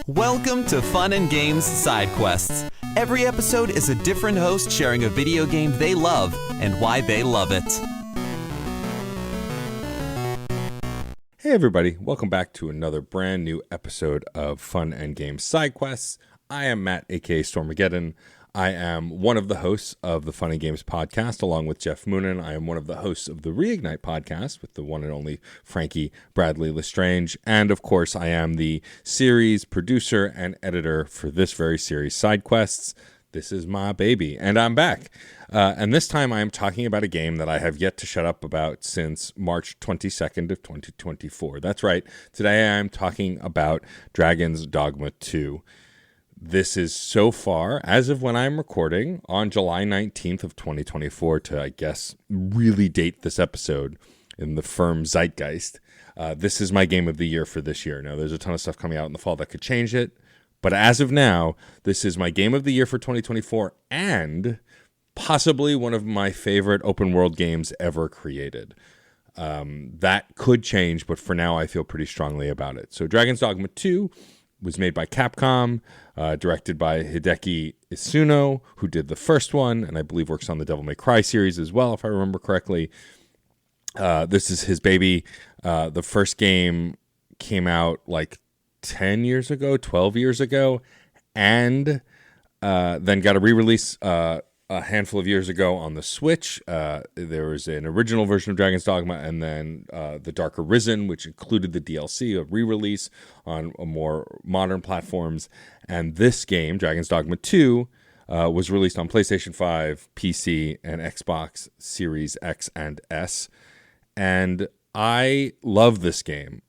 Welcome to Fun and Games Side Quests. Every episode is a different host sharing a video game they love and why they love it. Hey everybody, welcome back to another brand new episode of Fun and Games Side Quests. I am Matt, aka Stormageddon. I am one of the hosts of the Fun and Games podcast, along with Jeff Moonen. I am one of the hosts of the Reignite podcast with the one and only Frankie Bradley Lestrange. And of course, I am the series producer and editor for this very series, Side Quests. This is my baby, and I'm back. And this time I am talking about a game that I have yet to shut up about since March 22nd of 2024. That's right. Today I am talking about Dragon's Dogma 2. This is so far, as of when I'm recording, on July 19th of 2024 to, I guess, really date this episode in the firm zeitgeist. This is my game of the year for this year. Now, there's a ton of stuff coming out in the fall that could change it. But as of now, this is my game of the year for 2024 and possibly one of my favorite open world games ever created. That could change, but for now, I feel pretty strongly about it. So Dragon's Dogma 2 was made by Capcom, directed by Hideki Isuno, who did the first one, and I believe works on the Devil May Cry series as well, if I remember correctly. This is his baby. The first game came out like 10 years ago, 12 years ago, and then got a re-release a handful of years ago on the Switch. There was an original version of Dragon's Dogma, and then The Dark Arisen, which included the DLC, a re-release on more modern platforms. And this game, Dragon's Dogma 2, was released on PlayStation 5, PC, and Xbox Series X and S. And I love this game.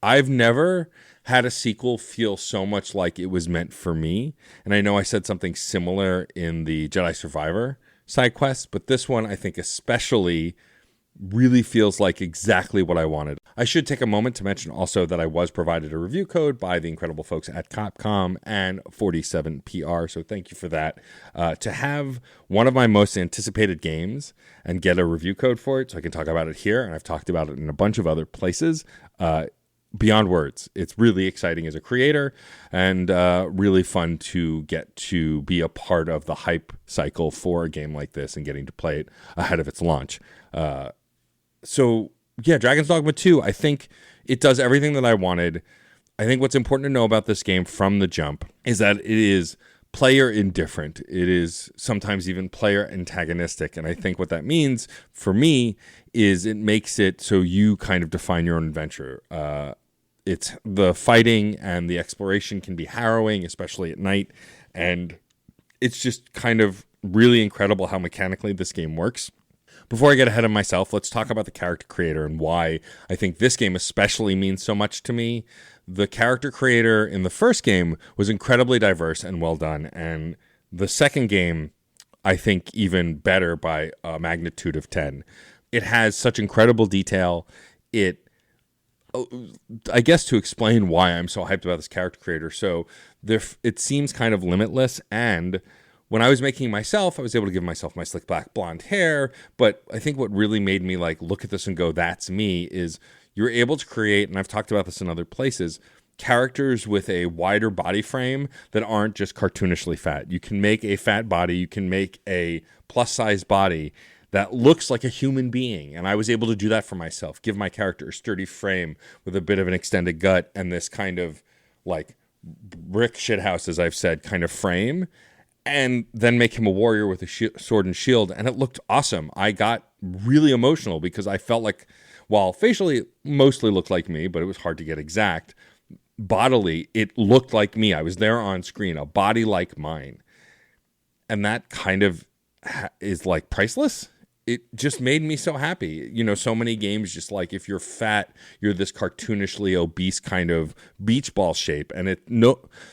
I've never had a sequel feel so much like it was meant for me. And I know I said something similar in the Jedi Survivor side quest, but this one I think especially really feels like exactly what I wanted. I should take a moment to mention also that I was provided a review code by the incredible folks at Capcom and 47PR, so thank you for that. To have one of my most anticipated games and get a review code for it so I can talk about it here, and I've talked about it in a bunch of other places, beyond words. It's really exciting as a creator and really fun to get to be a part of the hype cycle for a game like this and getting to play it ahead of its launch. So yeah, Dragon's Dogma 2, I think it does everything that I wanted. I think what's important to know about this game from the jump is that it is player indifferent. It is sometimes even player antagonistic. And I think what that means for me is it makes it so you kind of define your own adventure. It's the fighting and the exploration can be harrowing, especially at night. And it's just kind of really incredible how mechanically this game works. Before I get ahead of myself, let's talk about the character creator and why I think this game especially means so much to me. The character creator in the first game was incredibly diverse and well done. And the second game, I think, even better by a magnitude of 10. It has such incredible detail. I guess to explain why I'm so hyped about this character creator. So it seems kind of limitless. And when I was making myself, I was able to give myself my slick black blonde hair. But I think what really made me like look at this and go, that's me, is you're able to create, and I've talked about this in other places, characters with a wider body frame that aren't just cartoonishly fat. You can make a fat body, you can make a plus size body that looks like a human being. And I was able to do that for myself, give my character a sturdy frame with a bit of an extended gut and this kind of like brick shithouse, as I've said, kind of frame, and then make him a warrior with a sword and shield. And it looked awesome. I got really emotional because I felt like, while facially it mostly looked like me, but it was hard to get exact, bodily, it looked like me. I was there on screen, a body like mine. And that kind of is like priceless. It just made me so happy. You know, so many games just like if you're fat, you're this cartoonishly obese kind of beach ball shape. And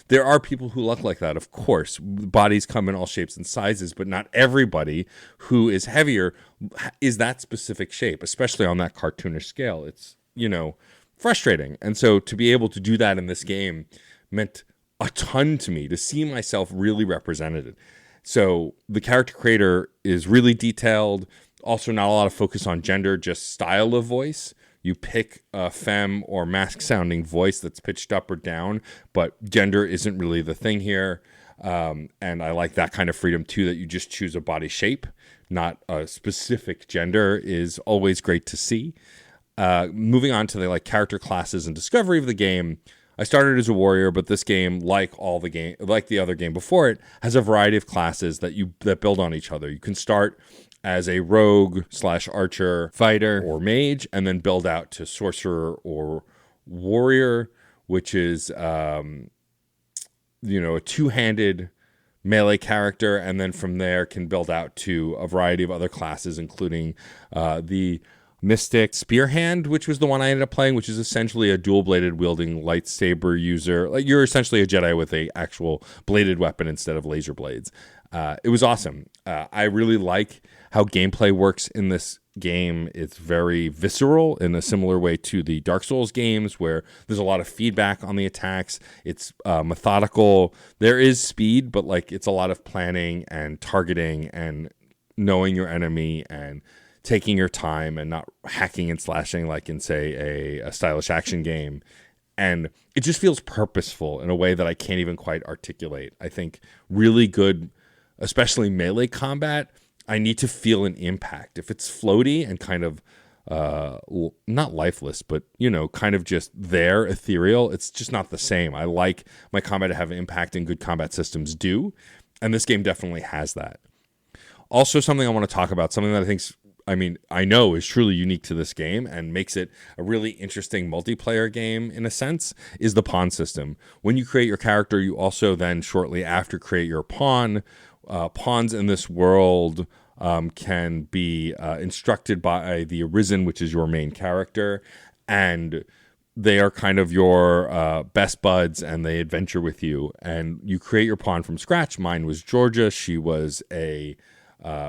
there are people who look like that, of course. Bodies come in all shapes and sizes, but not everybody who is heavier is that specific shape, especially on that cartoonish scale. It's, you know, frustrating. And so to be able to do that in this game meant a ton to me, to see myself really represented. So the character creator is really detailed. Also, not a lot of focus on gender, just style of voice. You pick a femme or masc-sounding voice that's pitched up or down, but gender isn't really the thing here. And I like that kind of freedom, too, that you just choose a body shape, not a specific gender, is always great to see. Moving on to the character classes and discovery of the game, I started as a warrior, but this game, like the other game before it, has a variety of classes that build on each other. You can start as a rogue / archer, fighter, or mage, and then build out to sorcerer or warrior, which is a two-handed melee character, and then from there can build out to a variety of other classes, including the Mystic Spearhand, which was the one I ended up playing, which is essentially a dual-bladed wielding lightsaber user. Like, you're essentially a Jedi with a actual bladed weapon instead of laser blades. It was awesome. I really like how gameplay works in this game. It's very visceral in a similar way to the Dark Souls games, where there's a lot of feedback on the attacks. It's methodical. There is speed, but it's a lot of planning and targeting and knowing your enemy and taking your time and not hacking and slashing like in, say, a stylish action game. And it just feels purposeful in a way that I can't even quite articulate. I think really good, especially melee combat, I need to feel an impact. If it's floaty and kind of not lifeless, but kind of just there, ethereal, it's just not the same. I like my combat to have impact, and good combat systems do, and this game definitely has that. Also, something I want to talk about, something that I know is truly unique to this game and makes it a really interesting multiplayer game in a sense, is the pawn system. When you create your character, you also then shortly after create your pawn. Pawns in this world can be instructed by the Arisen, which is your main character, and they are kind of your best buds, and they adventure with you. And you create your pawn from scratch. Mine was Georgia. She was a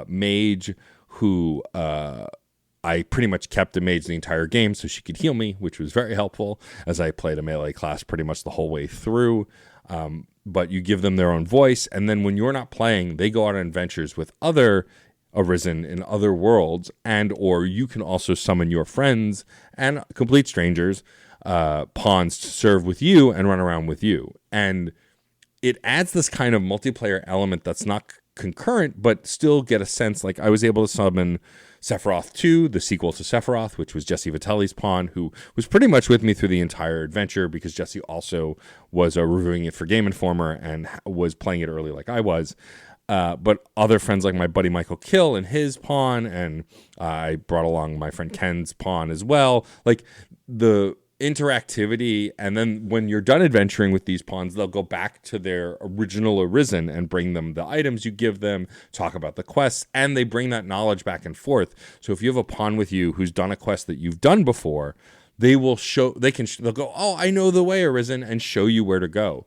mage who I pretty much kept a mage the entire game so she could heal me, which was very helpful as I played a melee class pretty much the whole way through. But you give them their own voice, and then when you're not playing, they go out on adventures with other Arisen in other worlds, and or you can also summon your friends and complete strangers, pawns, to serve with you and run around with you. And it adds this kind of multiplayer element that's not concurrent, but still get a sense. Like, I was able to summon Sephiroth 2, the sequel to Sephiroth, which was Jesse Vitelli's pawn, who was pretty much with me through the entire adventure, because Jesse also was reviewing it for Game Informer and was playing it early like I was. But other friends like my buddy Michael Kill and his pawn, and I brought along my friend Ken's pawn as well. Like, the interactivity, and then when you're done adventuring with these pawns, they'll go back to their original Arisen and bring them the items you give them, talk about the quests, and they bring that knowledge back and forth. So if you have a pawn with you who's done a quest that you've done before, they'll go, oh, I know the way, Arisen, and show you where to go.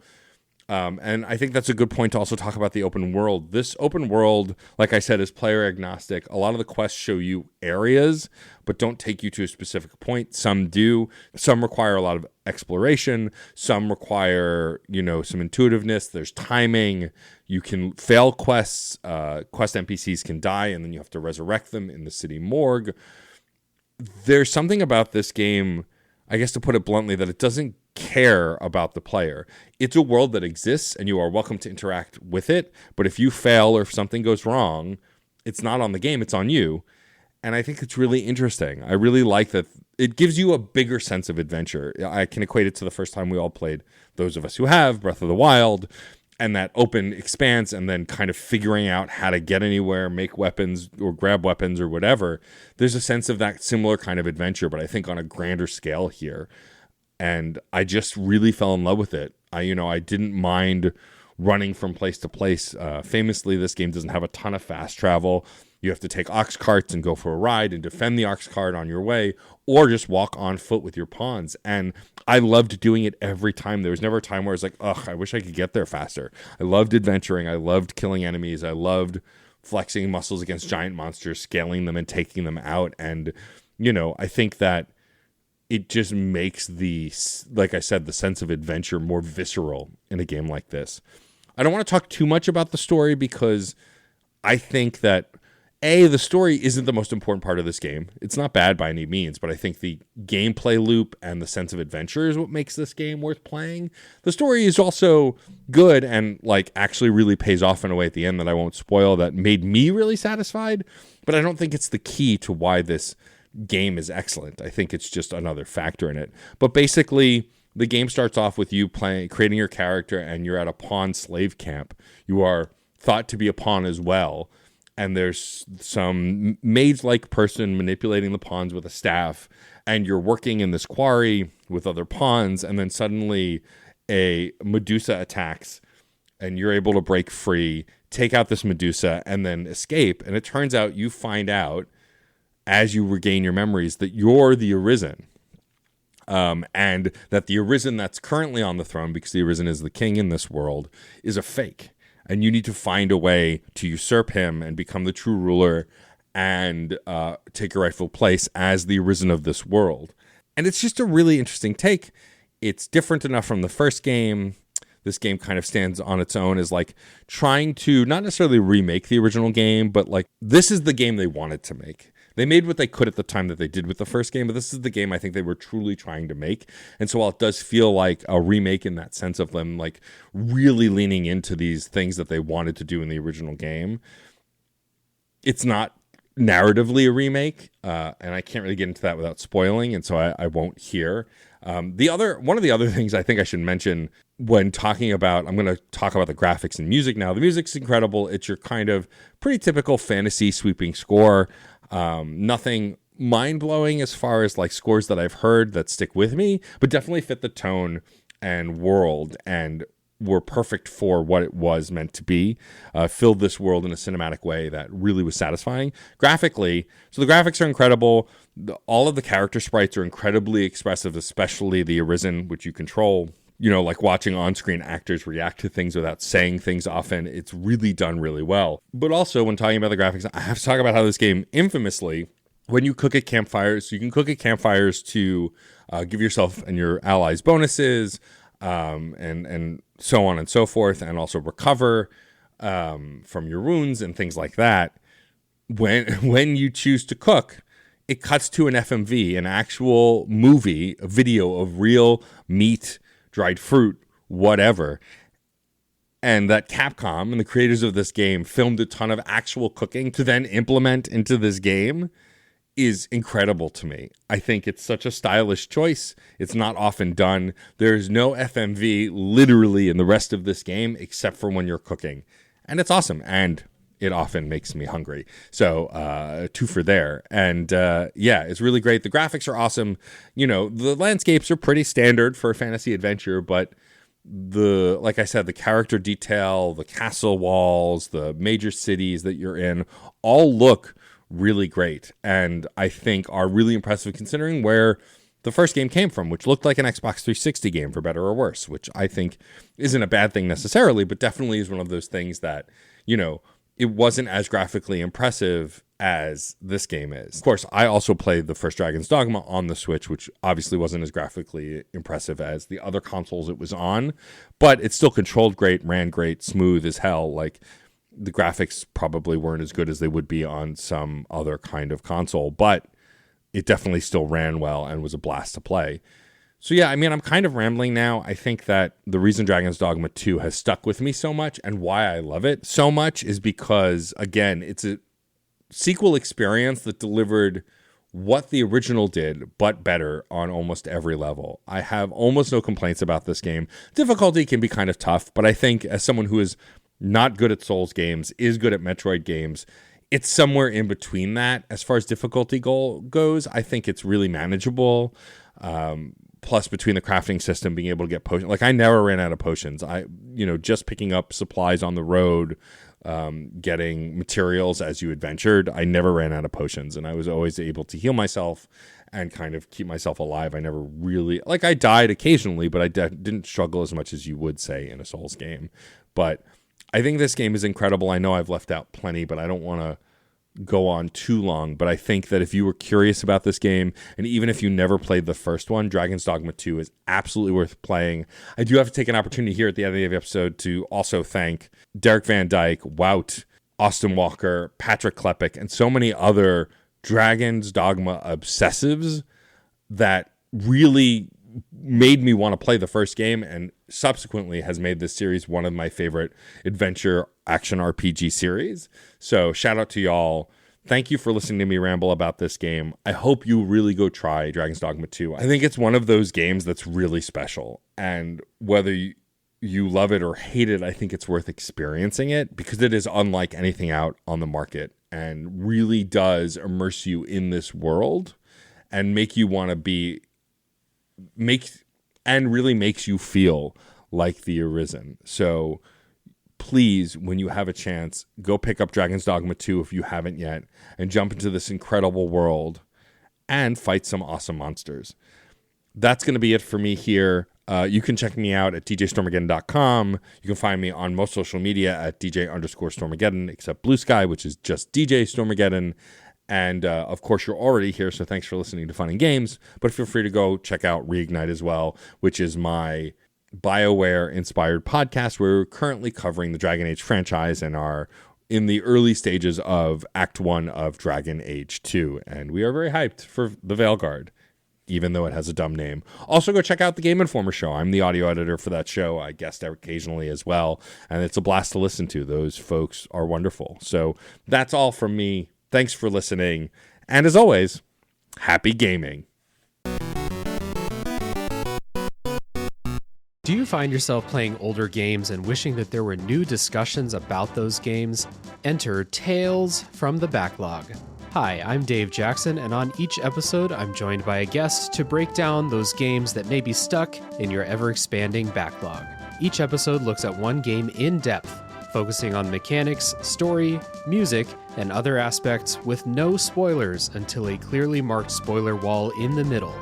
And I think that's a good point to also talk about the open world. This open world, like I said, is player agnostic. A lot of the quests show you areas, but don't take you to a specific point. Some do. Some require a lot of exploration. Some require, some intuitiveness. There's timing. You can fail quests. Quest NPCs can die, and then you have to resurrect them in the city morgue. There's something about this game, I guess to put it bluntly, that it doesn't care about the player. It's a world that exists, and you are welcome to interact with it, but if you fail or if something goes wrong, it's not on the game, it's on you. And I think it's really interesting. I really like that it gives you a bigger sense of adventure. I can equate it to the first time we all played, those of us who have, Breath of the Wild, and that open expanse, and then kind of figuring out how to get anywhere, make weapons or grab weapons or whatever. There's a sense of that similar kind of adventure, but I think on a grander scale here. And I just really fell in love with it. I didn't mind running from place to place. Famously, this game doesn't have a ton of fast travel. You have to take ox carts and go for a ride and defend the ox cart on your way, or just walk on foot with your pawns. And I loved doing it every time. There was never a time where I was like, ugh, I wish I could get there faster. I loved adventuring. I loved killing enemies. I loved flexing muscles against giant monsters, scaling them and taking them out. And, I think that it just makes like I said, the sense of adventure more visceral in a game like this. I don't want to talk too much about the story, because I think that the story isn't the most important part of this game. It's not bad by any means, but I think the gameplay loop and the sense of adventure is what makes this game worth playing. The story is also good and like actually really pays off in a way at the end that I won't spoil that made me really satisfied, but I don't think it's the key to why this game is excellent. I think it's just another factor in it. But basically, the game starts off with you creating your character, and you're at a pawn slave camp. You are thought to be a pawn as well. And there's some mage-like person manipulating the pawns with a staff, and you're working in this quarry with other pawns, and then suddenly a Medusa attacks, and you're able to break free, take out this Medusa, and then escape. And it turns out you find out, as you regain your memories, that you're the Arisen. And that the Arisen that's currently on the throne, because the Arisen is the king in this world, is a fake. And you need to find a way to usurp him and become the true ruler and take your rightful place as the Arisen of this world. And it's just a really interesting take. It's different enough from the first game. This game kind of stands on its own as like trying to not necessarily remake the original game, but like this is the game they wanted to make. They made what they could at the time that they did with the first game, but this is the game I think they were truly trying to make. And so while it does feel like a remake in that sense of them like really leaning into these things that they wanted to do in the original game, it's not narratively a remake, and I can't really get into that without spoiling, and so I won't here. One of the other things I think I should mention when talking about, I'm going to talk about the graphics and music now. The music's incredible. It's your kind of pretty typical fantasy sweeping score. Nothing mind-blowing as far as like scores that I've heard that stick with me, but definitely fit the tone and world and were perfect for what it was meant to be. Filled this world in a cinematic way that really was satisfying. Graphically, so the graphics are incredible. All of the character sprites are incredibly expressive, especially the Arisen, which you control. You know, like watching on-screen actors react to things without saying things often. It's really done really well. But also, when talking about the graphics, I have to talk about how this game, infamously, when you cook at campfires, so you can cook at campfires to give yourself and your allies bonuses, and so on and so forth, and also recover from your wounds and things like that. When you choose to cook, it cuts to an FMV, an actual movie, a video of real meat, dried fruit, whatever. And that Capcom and the creators of this game filmed a ton of actual cooking to then implement into this game is incredible to me. I think it's such a stylish choice. It's not often done. There's no FMV literally in the rest of this game except for when you're cooking. And it's awesome. And it often makes me hungry. So two for there. And yeah, it's really great. The graphics are awesome. You know, the landscapes are pretty standard for a fantasy adventure, but like I said, the character detail, the castle walls, the major cities that you're in all look really great. And I think are really impressive considering where the first game came from, which looked like an Xbox 360 game for better or worse, which I think isn't a bad thing necessarily, but definitely is one of those things that, you know, it wasn't as graphically impressive as this game is. Of course, I also played the first Dragon's Dogma on the Switch, which obviously wasn't as graphically impressive as the other consoles it was on, but it still controlled great, ran great, smooth as hell. Like, the graphics probably weren't as good as they would be on some other kind of console, but it definitely still ran well and was a blast to play. So yeah, I mean, I'm kind of rambling now. I think that the reason Dragon's Dogma 2 has stuck with me so much and why I love it so much is because, again, it's a sequel experience that delivered what the original did, but better on almost every level. I have almost no complaints about this game. Difficulty can be kind of tough, but I think as someone who is not good at Souls games, is good at Metroid games, it's somewhere in between that. As far as difficulty goes, I think it's really manageable. Plus, between the crafting system, being able to get potions, like I never ran out of potions. Just picking up supplies on the road, getting materials as you adventured, I never ran out of potions, and I was always able to heal myself and kind of keep myself alive. I never really, like, I died occasionally, but I didn't struggle as much as you would say in a Souls game. But I think this game is incredible. I know I've left out plenty, but I don't want to go on too long. But I think that if you were curious about this game, and even if you never played the first one, Dragon's Dogma 2 is absolutely worth playing. I do have to take an opportunity here at the end of the episode to also thank Derek Van Dyke, Wout, Austin Walker, Patrick Klepek, and so many other Dragon's Dogma obsessives that really made me want to play the first game, and subsequently has made this series one of my favorite adventure action RPG series. So shout out to y'all. Thank you for listening to me ramble about this game. I hope you really go try Dragon's Dogma 2. I think it's one of those games that's really special, and whether you love it or hate it, I think it's worth experiencing it because it is unlike anything out on the market and really does immerse you in this world and make you want to really makes you feel like the Arisen. So please, when you have a chance, go pick up Dragon's Dogma 2 if you haven't yet and jump into this incredible world and fight some awesome monsters. That's going to be it for me here. You can check me out at djstormageddon.com. You can find me on most social media at DJ_Stormageddon, except Blue Sky, which is just DJ Stormageddon. And of course, you're already here, so thanks for listening to Fun and Games. But feel free to go check out Reignite as well, which is my BioWare-inspired podcast. We're currently covering the Dragon Age franchise and are in the early stages of Act 1 of Dragon Age 2. And we are very hyped for the Veilguard, even though it has a dumb name. Also, go check out the Game Informer show. I'm the audio editor for that show. I guest occasionally as well, and it's a blast to listen to. Those folks are wonderful. So that's all from me. Thanks for listening. And as always, happy gaming. Do you find yourself playing older games and wishing that there were new discussions about those games? Enter Tales from the Backlog. Hi, I'm Dave Jackson, and on each episode, I'm joined by a guest to break down those games that may be stuck in your ever-expanding backlog. Each episode looks at one game in depth, focusing on mechanics, story, music, and other aspects with no spoilers until a clearly marked spoiler wall in the middle.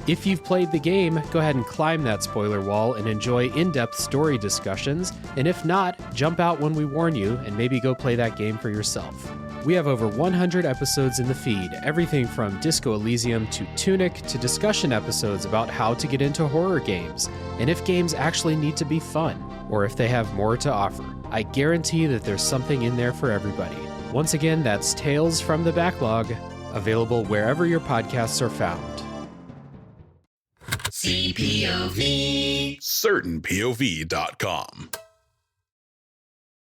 If you've played the game, go ahead and climb that spoiler wall and enjoy in-depth story discussions, and if not, jump out when we warn you and maybe go play that game for yourself. We have over 100 episodes in the feed, everything from Disco Elysium to Tunic to discussion episodes about how to get into horror games, and if games actually need to be fun, or if they have more to offer. I guarantee that there's something in there for everybody. Once again, that's Tales from the Backlog, available wherever your podcasts are found. CPOV. CertainPOV.com.